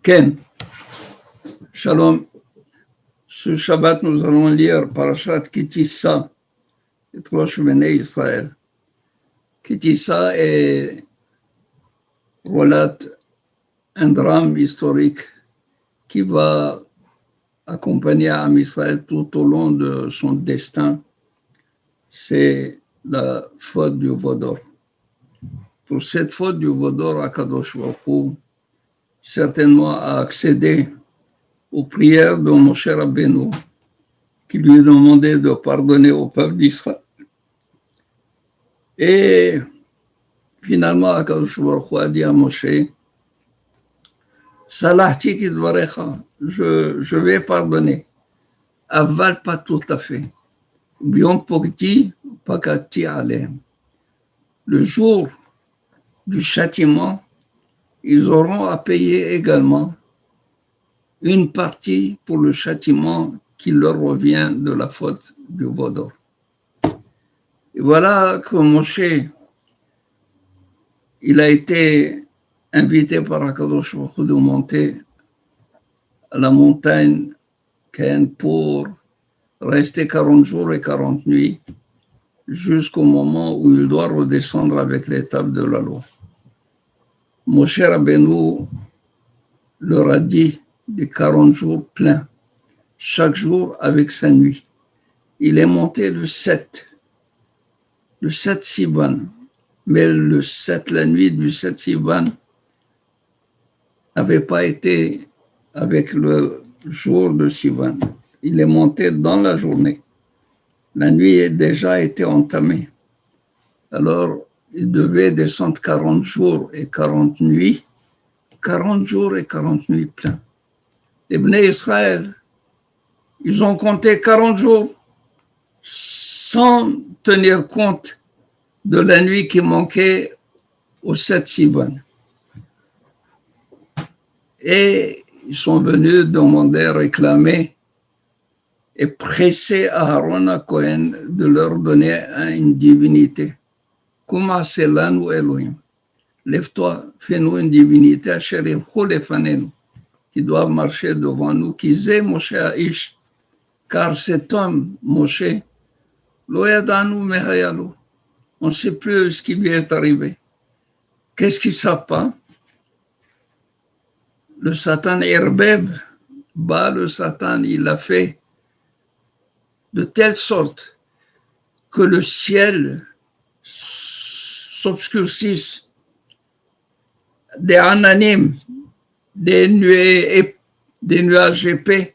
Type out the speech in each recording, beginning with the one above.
Ken, Shalom. Ce Shabbat, nous allons lire Parashat Kitissa, et Rosh Bnei Israël. Kitissa relate un drame historique qui va accompagner Am Israël tout au long de son destin. C'est la faute du Vaudor. Pour cette faute du Vaudor, Akadosh Baruch Hu certainement a accédé aux prières de Moshe Rabbeinu, qui lui demandait de pardonner au peuple d'Israël. Et finalement, Akadosh Baruch Hu a dit à Moshe, Salahti kidvarecha, je vais pardonner, aval pas tout à fait. Biom pokti pakati alem. Le jour du châtiment, ils auront à payer également une partie pour le châtiment qui leur revient de la faute du Vaudor. Et voilà que Moshe, il a été invité par Akadosh Baruch Hu de monter à la montagne Ken pour rester 40 jours et 40 nuits jusqu'au moment où il doit redescendre avec l'étape de la loi. Moshe Rabbeinu leur a dit des 40 jours pleins, chaque jour avec sa nuit. Il est monté le 7 Sivan, mais le 7, la nuit du 7 Sivan, n'avait pas été avec le jour de Sivan. Il est monté dans la journée. La nuit a déjà été entamée. Alors, il devait descendre 40 jours et 40 nuits, 40 jours et 40 nuits pleins. Les Bnei Israël, ils ont compté 40 jours sans tenir compte de la nuit qui manquait au 7 Sivan. Et ils sont venus demander, réclamer et presser Aaron à Cohen de leur donner une divinité. Kuma selanu Elohim. Lève-toi, fais-nous une divinité, Asherim Cholefanenu, qui doivent marcher devant nous, qui zé Moshe Aish, car cet homme, Moshe, lo yadanu mehayalo, on ne sait plus ce qui lui est arrivé. Qu'est-ce qu'ils ne savent pas? Le Satan Erbeb, le Satan, il a fait de telle sorte que le ciel s'obscurcisse, des ananim, des nuages épais,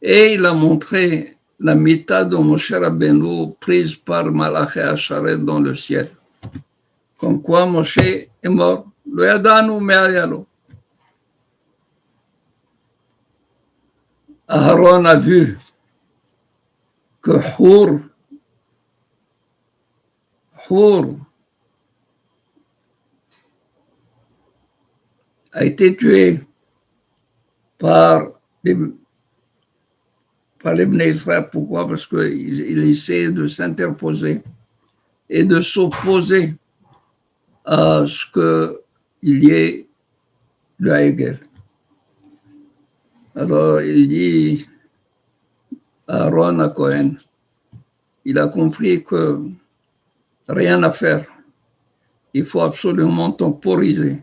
et il a montré la mita de Moshe Rabbeinu prise par Malaché Asharet dans le ciel. Comme quoi Moshe est mort. Lo yadanu me'ayalo. Aaron a vu que Hur a été tué par les Bnei Israël. Pourquoi? Parce qu'il essaie de s'interposer et de s'opposer à ce qu'il y ait le Hegel. Alors il dit Aaron à Cohen, il a compris que rien à faire. Il faut absolument temporiser.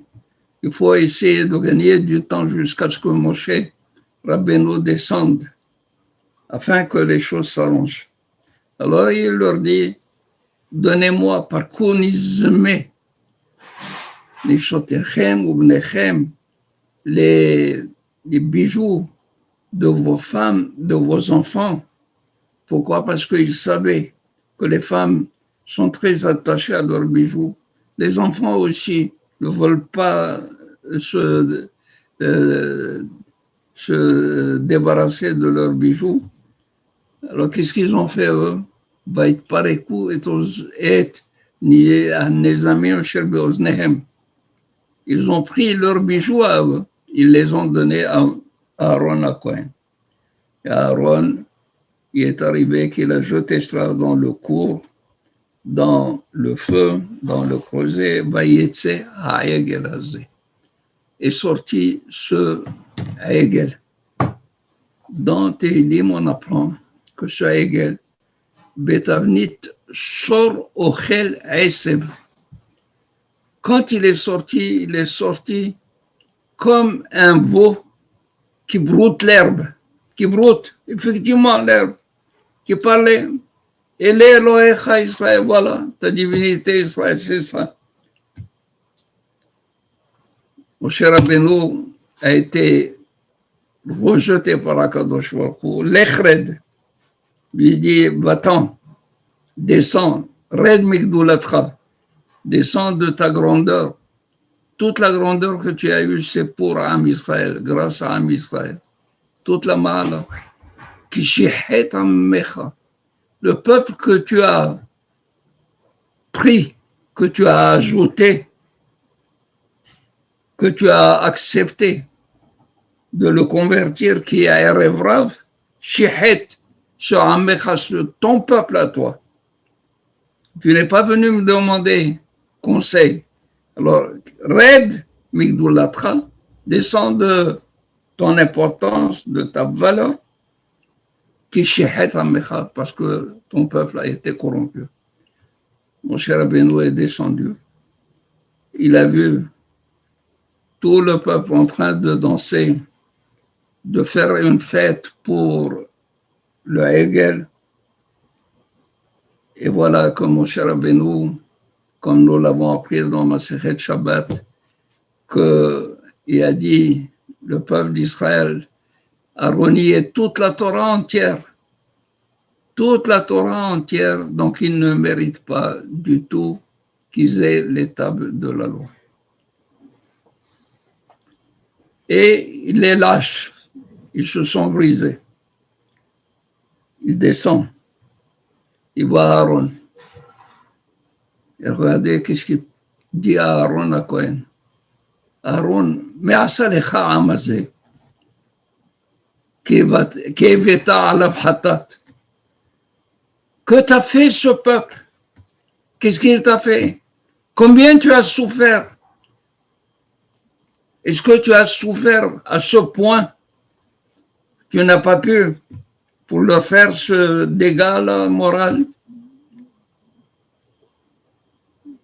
Il faut essayer de gagner du temps jusqu'à ce que Moshe Rabbeinu descende, afin que les choses s'arrangent. Alors il leur dit, donnez-moi par kounizme, nishotechem ou bnechem, les bijoux de vos femmes, de vos enfants. Pourquoi? Parce qu'ils savaient que les femmes sont très attachées à leurs bijoux. Les enfants aussi ne veulent pas se débarrasser de leurs bijoux. Alors qu'est-ce qu'ils ont fait eux? Ils ont pris leurs bijoux à eux, ils les ont donnés à Aaron à Cohen. Et Aaron, il est arrivé qu'il a jeté cela dans le cour, dans le feu, dans le creuset, Vayetse Ha'egel Hazeh. est sorti ce Hegel. Dans Tehillim, on apprend que ce Hegel, Betavnit Shor Ochel Esev. Quand il est sorti comme un veau qui broute l'herbe, qui broute effectivement l'herbe, qui parlait. El Elohecha Israël, voilà, ta divinité Israël, c'est ça. Moshe Rabbeinu a été rejeté par Akadosh Baruch Hu. L'Echred lui dit, va-t'en, descends, Red Migdulatra, descends de ta grandeur. Toute la grandeur que tu as eue, c'est pour Am Israël, grâce à Am Israël. Toute la mal, Kishihet Ammecha, le peuple que tu as pris, que tu as ajouté, que tu as accepté de le convertir, qui est Erev Rav, Shihet, sur Ammecha, sur ton peuple à toi. Tu n'es pas venu me demander conseil. Alors, Red Migdulatra, descend de ton importance, de ta valeur, qui Shihet Ammecha, parce que ton peuple a été corrompu. Mon cher Rabbeinu est descendu. Il a vu tout le peuple en train de danser, de faire une fête pour le Hegel. Et voilà que mon cher Rabbeinu, comme nous l'avons appris dans Masechet Shabbat, qu'il a dit, le peuple d'Israël a renié toute la Torah entière. Toute la Torah entière, donc ils ne méritent pas du tout qu'ils aient les tables de la loi. Et les lâches, ils se sont brisés. Il descend, il voit Aaron. Et regardez qu'est-ce qu'il dit à Aaron à Cohen. Aaron, mais asalecha amazé, keveta alav hatat. Que t'a fait ce peuple? Qu'est-ce qu'il t'a fait? Combien tu as souffert? Est-ce que tu as souffert à ce point que tu n'as pas pu pour leur faire ce dégât moral?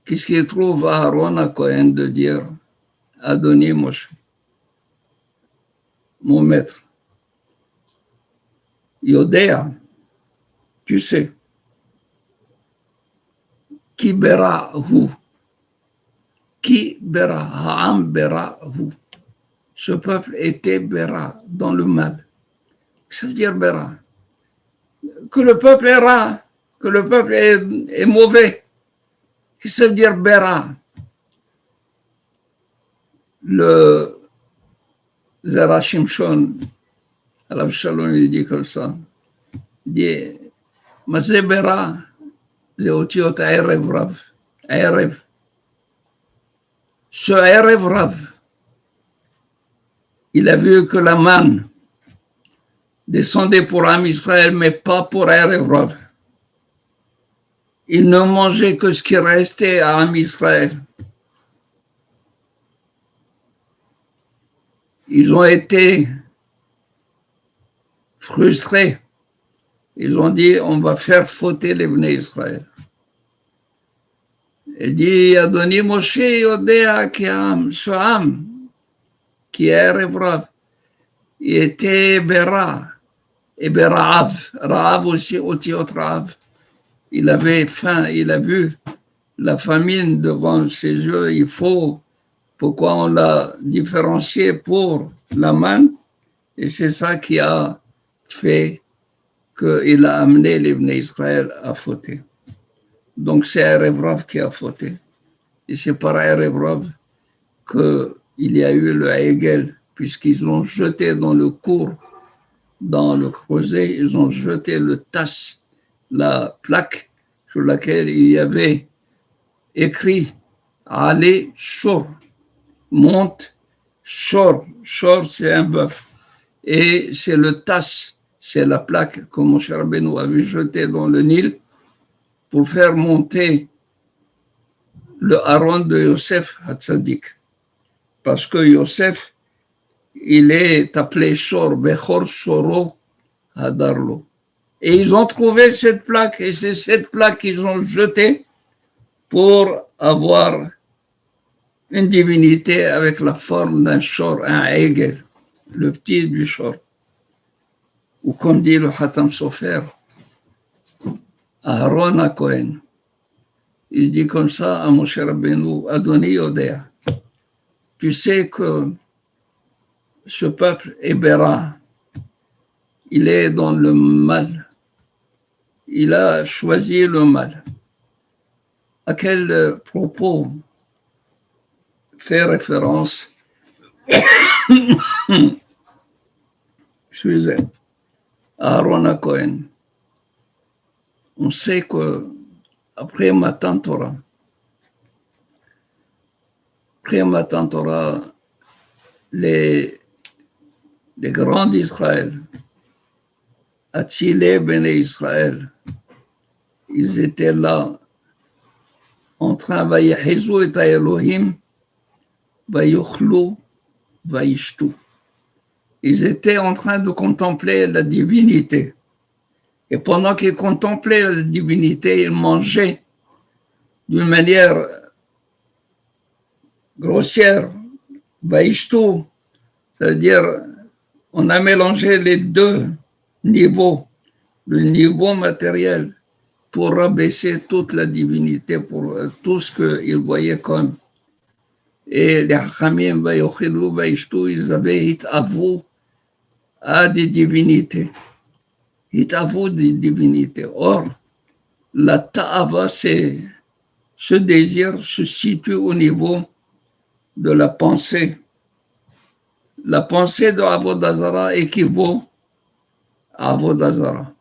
Qu'est-ce qu'il trouve à Aaron à Cohen de dire, Adoni Moshe, mon maître, Yodéa, tu sais, Ki berahu, Ki bera, Ha'am berahu. Ce peuple était bera, dans le mal. Ça veut dire bera. Que le peuple est rat, que le peuple est mauvais. Qu'est-ce que ça veut dire bera? Le Zera Shimshon, Alav Shalom, il dit comme ça. Il dit, Mazé bera, c'est otiot Erev Rav. Erev. Ce Erev Rav, il a vu que la manne descendait pour Am Israël, mais pas pour Erev Rav. Il ne mangeait que ce qui restait à Am Israël. Ils ont été frustrés. Ils ont dit, on va faire fauter les Bnei Israël. Il dit, Adoni Moshe Yodea ki Am, ce Am, qui est Erev Rav, il était Bera, et Beraav, Raav aussi, Otiot Raav. Il avait faim, il a vu la famine devant ses yeux, il faut, pourquoi on l'a différencié pour la manne, et c'est ça qui a fait qu'il a amené les Bnei Israël à fauter. Donc c'est Erev Rav qui a fauté. Et c'est par Erev Rav qu'il y a eu le Hegel, puisqu'ils l'ont jeté dans le cours, dans le creuset, ils ont jeté le tasse, la plaque sur laquelle il y avait écrit Allez, Shor, monte, Shor, Shor c'est un bœuf. Et c'est le tasse, c'est la plaque que Moshe Rabbeinu avait jetée dans le Nil pour faire monter le Aaron de Yosef Hatzadik. parce que Yosef, il est appelé Shor, Bechor Shoro Hadarlo. Et ils ont trouvé cette plaque, et c'est cette plaque qu'ils ont jetée pour avoir une divinité avec la forme d'un Shor, un Egel, le petit du Shor. Ou comme dit le Hatam Sofer, Aaron à Cohen. Il dit comme ça à Moshe Rabbeinu, Adoni Yodea, tu sais que ce peuple est Béra, il est dans le mal, il a choisi le mal. À quel propos fait référence Aaron à Cohen? On sait que après Matan Torah, les grands d'Israël, Atzilé Bene Israël, ils étaient là en train, Vayehizu et Elohim, Vayochlu, Vayishtu. Ils étaient en train de contempler la divinité. Et pendant qu'ils contemplaient la divinité, ils mangeaient d'une manière grossière, Vayishtu, c'est-à-dire on a mélangé les deux niveaux, le niveau matériel, pour rabaisser toute la divinité, pour tout ce qu'ils voyaient comme. Et les Hachamim, Vayochelu, Vayishtu, ils avaient hitavou à des divinités. Hitavou des divinités. Or, la ta'ava, c'est ce désir se situe au niveau de la pensée. La pensée de Avodah Zarah équivaut à Avodah Zarah.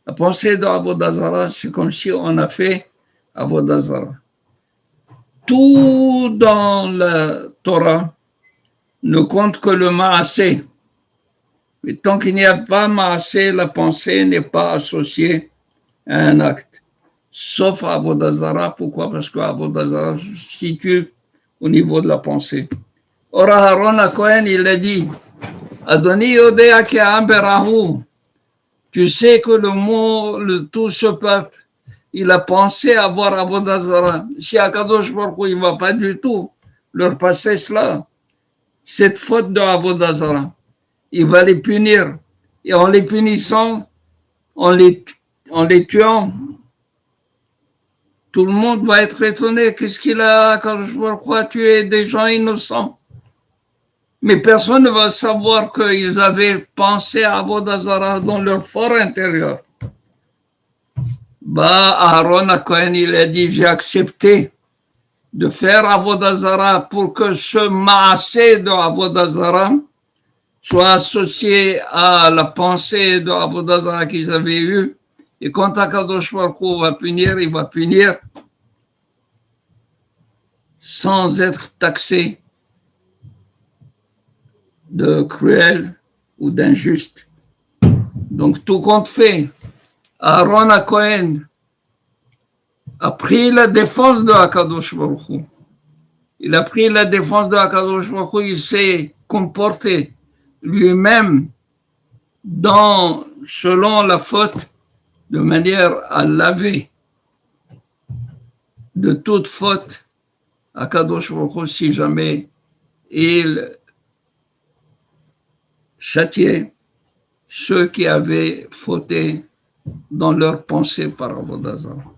La pensée de Avodah Zarah, c'est comme si on a fait Avodah Zarah. Tout dans la Torah ne compte que le Maaseh. Mais tant qu'il n'y a pas Maaseh, la pensée n'est pas associée à un acte. Sauf Avodah Zarah. Pourquoi? Parce que Avodah Zarah se situe au niveau de la pensée. Or, Aaron à Cohen, il a dit, Adoni Yodea Ke'am Berahu. Tu sais que tout ce peuple, il a pensé avoir Avodah Zarah. Si Akadosh Baruch Hu, il ne va pas du tout leur passer cela, cette faute de Avodah Zarah, il va les punir. Et en les punissant, en les tuant, tout le monde va être étonné. Qu'est-ce qu'il a, Akadosh Baruch Hu, a tué des gens innocents? Mais personne ne va savoir qu'ils avaient pensé à Avodah Zarah dans leur fort intérieur. Aaron à Cohen, il a dit, j'ai accepté de faire Avodah Zarah pour que ce maasé de Avodah Zarah soit associé à la pensée de Avodah Zarah qu'ils avaient eue. Et quand Akadosh Baruch Hu va punir, il va punir sans être taxé de cruel ou d'injuste. Donc tout compte fait, Aaron à Cohen a pris la défense de Akadosh Baruch Hu. Il a pris la défense de Akadosh Baruch Hu, il s'est comporté lui-même selon la faute, de manière à laver de toute faute Akadosh Baruch Hu si jamais il châtiait ceux qui avaient fauté dans leur pensée par Avodah Zarah.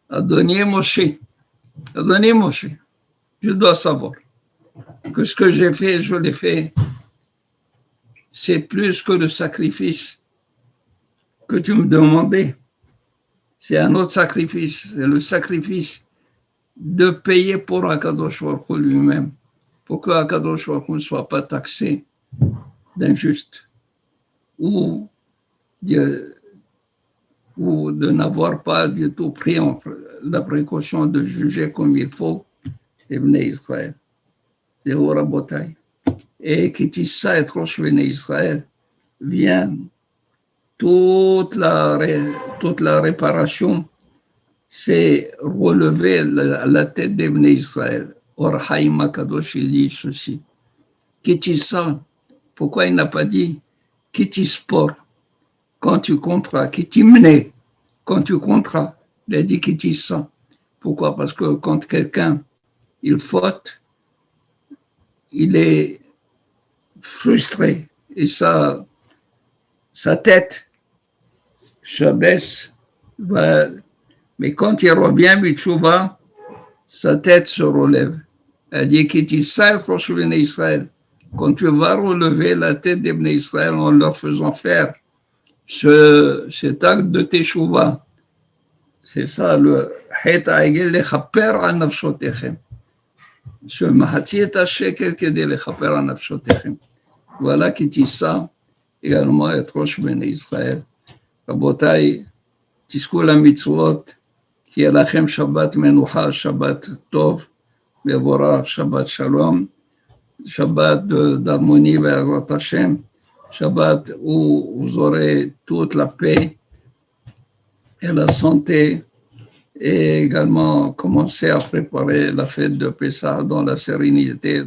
Adoni Moshe, je dois savoir que ce que j'ai fait, je l'ai fait, c'est plus que le sacrifice que tu me demandais. C'est un autre sacrifice, c'est le sacrifice de payer pour Akadosh Baruch Hu lui-même, pour que Akadosh Baruch Hu ne soit pas taxé d'injuste ou de n'avoir pas du tout pris la précaution de juger comme il faut les Bnei Israël. C'est au Rabotai. Et Kitissa et Rosh Bnei Israël vient toute la réparation, c'est relever la tête des Bnei Israël. Or Haïm Akadosh, il dit ceci. Kitissa, pourquoi il n'a pas dit Kittisport quand tu compteras, Kittimne quand tu compteras, il a dit Kitissa. Pourquoi? Parce que quand quelqu'un il faute, il est frustré et sa tête se baisse. Mais quand il revient, Bitchouva, sa tête se relève. Elle dit Kitissa Israël. Quand tu vas relever la tête des Bnei Israël en leur faisant faire cet acte de Teshuvah, c'est ça le Het Ha'egel lechaper al nafshotechem. Ce mahatzi et hashekel kedei lechaper al nafshotechem. Voilà qui dit ça également et Rosh Bnei Israël. Rabotai, תזכו למצוות, תהיה לכם שבת מנוחה, שבת טוב, מבורך, שבת שלום, שבת d'harmonie vers Hashem, Shabbat où vous aurez toute la paix et la santé, et également commencer à préparer la fête de Pessah dans la sérénité.